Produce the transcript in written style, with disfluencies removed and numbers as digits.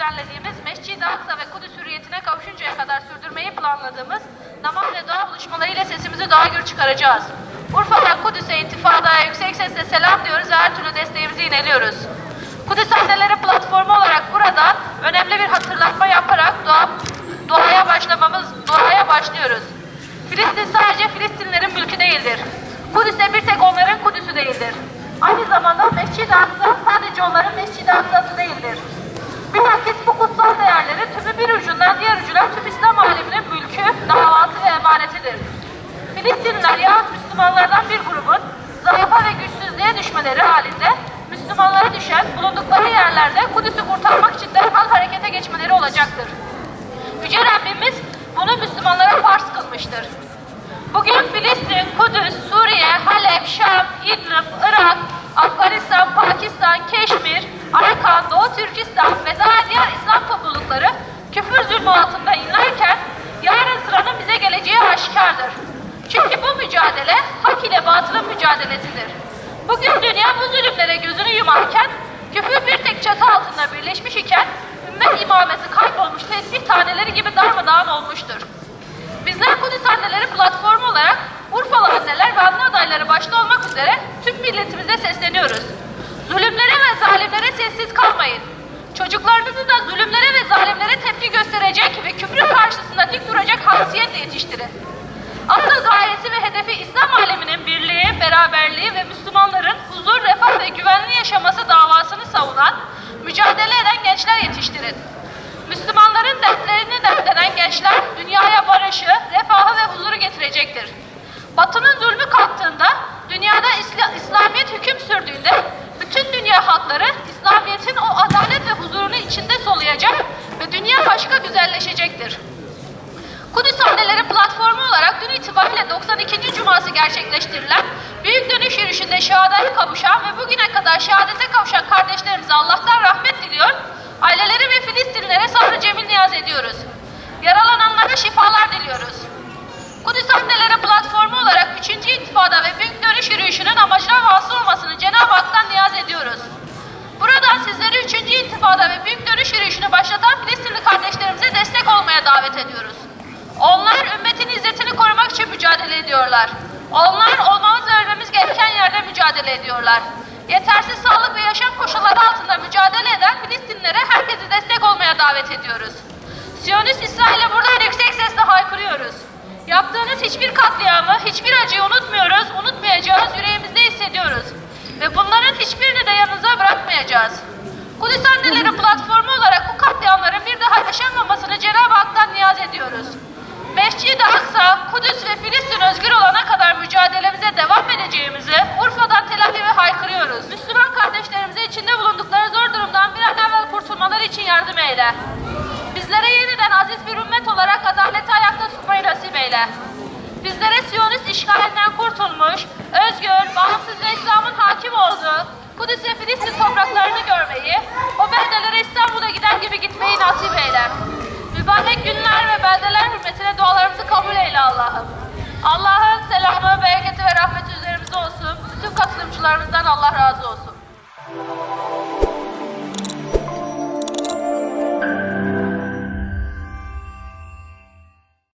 düzenlediğimiz Mescid-i Aksa ve Kudüs hürriyetine kavuşuncaya kadar sürdürmeyi planladığımız namaz ve dua buluşmalarıyla sesimizi daha gür çıkaracağız. Urfa'dan Kudüs'e intifadaya yüksek sesle selam diyoruz ve her türlü desteğimizi yineliyoruz. Kudüs Anneleri platformu olarak burada önemli bir hatırlatma yaparak duaya başlıyoruz. Filistin sadece Filistinlerin mülkü değildir. Kudüs de bir tek onların Kudüs'ü değildir. Aynı zamanda Mescid-i Aksa sadece onların Mescid-i Aksa'sı değildir. Bilakis bu kutsal değerlerin tümü bir ucundan diğer ucuna tüm İslam aleminin mülkü, davası ve emanetidir. Filistinliler yahut Müslümanlardan bir grubun zayıfa ve güçsüzlüğe düşmeleri halinde Müslümanlara düşen bulundukları yerlerde Kudüs'ü kurtarmak için derhal harekete geçmeleri olacaktır. Yüce Rabbimiz bunu Müslümanlara farz kılmıştır. Bugün Filistin, Kudüs, Suriye, Halep, Şam, İdlib, Irak, Afganistan, Pakistan, Keşmir, Arakan, Doğu Türkistan ve daha diğer İslam toplulukları küfür zulmü altında inlerken yarın sıranın bize geleceği aşikardır. Çünkü bu mücadele hak ile batılın mücadelesidir. Bugün dünya bu zulümlere gözünü yumarken, küfür bir tek çatı altında birleşmiş iken, ümmet imamesi kaybolmuş tesbih taneleri gibi darmadağın olmuştur. Bizler Kudüs Anneleri platformu olarak Urfalı anneler ve anne adayları başta olmak üzere tüm milletimize sesleniyoruz. Zulümlere ve zalimlere sessiz kalmayın. Çocuklarınızı da zulümlere ve zalimlere tepki gösterecek ve küfrün karşısında dik duracak haysiyetle yetiştirin. Asıl gayesi ve hedefi İslam aleminin birliği, beraberliği ve Müslümanların huzur, refah ve güvenli yaşaması davasını savunan, mücadele eden gençler yetiştirin. Müslümanların dertlerini dertlenen gençler dünyaya barışı, refahı ve huzuru getirecektir. Batının zulmü kalktığında, dünyada İslamiyet hüküm sürdüğünde bütün dünya halkları İslamiyet'in o adalet ve huzurunu içinde soluyacak ve dünya başka güzelleşecektir. Kudüs Anneleri platformu olarak dün itibariyle 92. Cuması gerçekleştirilen Büyük Dönüş Yürüyüşü'nde şehadete kavuşan ve bugüne kadar şehadete kavuşan kardeşlerimize Allah'tan rahmet diliyor, aileleri ve Filistinlilere sabrı cemil niyaz ediyoruz. Yaralananlara şifalar diliyoruz. Kudüs Anneleri platformu olarak 3. İntifada ve Büyük Dönüş Yürüyüşü'nün amacına vasıl olmasını Cenab-ı Hak'tan niyaz ediyoruz. Buradan sizleri 3. İntifada ve Büyük Dönüş Yürüyüşü'nü başlatan Filistinli kardeşlerimize destek olmaya davet ediyoruz. Onlar ümmetin izzetini korumak için mücadele ediyorlar. Onlar olmamız ve ölmemiz gereken yerde mücadele ediyorlar. Yetersiz sağlık ve yaşam koşulları altında mücadele eden Filistinlilere herkesi destek olmaya davet ediyoruz. Siyonist İsrail'e buradan yüksek sesle haykırıyoruz. Yaptığınız hiçbir katliamı, hiçbir acıyı unutmuyoruz, unutmayacağız, yüreğimizde hissediyoruz. Ve bunların hiçbirini de yanınıza bırakmayacağız. Kudüs Anneleri platformu olarak bu katliamların bir daha yaşanmamasını Cenab-ı Hak'tan niyaz ediyoruz. Mescid-i Aksa, Kudüs ve Filistin özgür olana kadar mücadelemize devam edeceğimizi Urfa'dan Tel Aviv'e haykırıyoruz. Müslüman kardeşlerimize içinde bulundukları zor durumdan bir an evvel kurtulmaları için yardım eyle. Bizlere yeniden aziz bir ümmet olarak adaleti ayakta tutmayı nasip eyle. Bizlere Siyonist işgalinden kurtulmuş, özgür, bağımsız ve İslam'ın hakim olduğu Kudüs ve Filistin topraklarını görmeyi, o beldelere İstanbul'a gider gibi gitmeyi nasip eyle. Mübarek günler ve beldeler hürmetine dualarımızı kabul eyle Allah'ım. Allah'ın selamı, bereketi ve rahmeti üzerimize olsun. Bütün katılımcılarımızdan Allah razı olsun.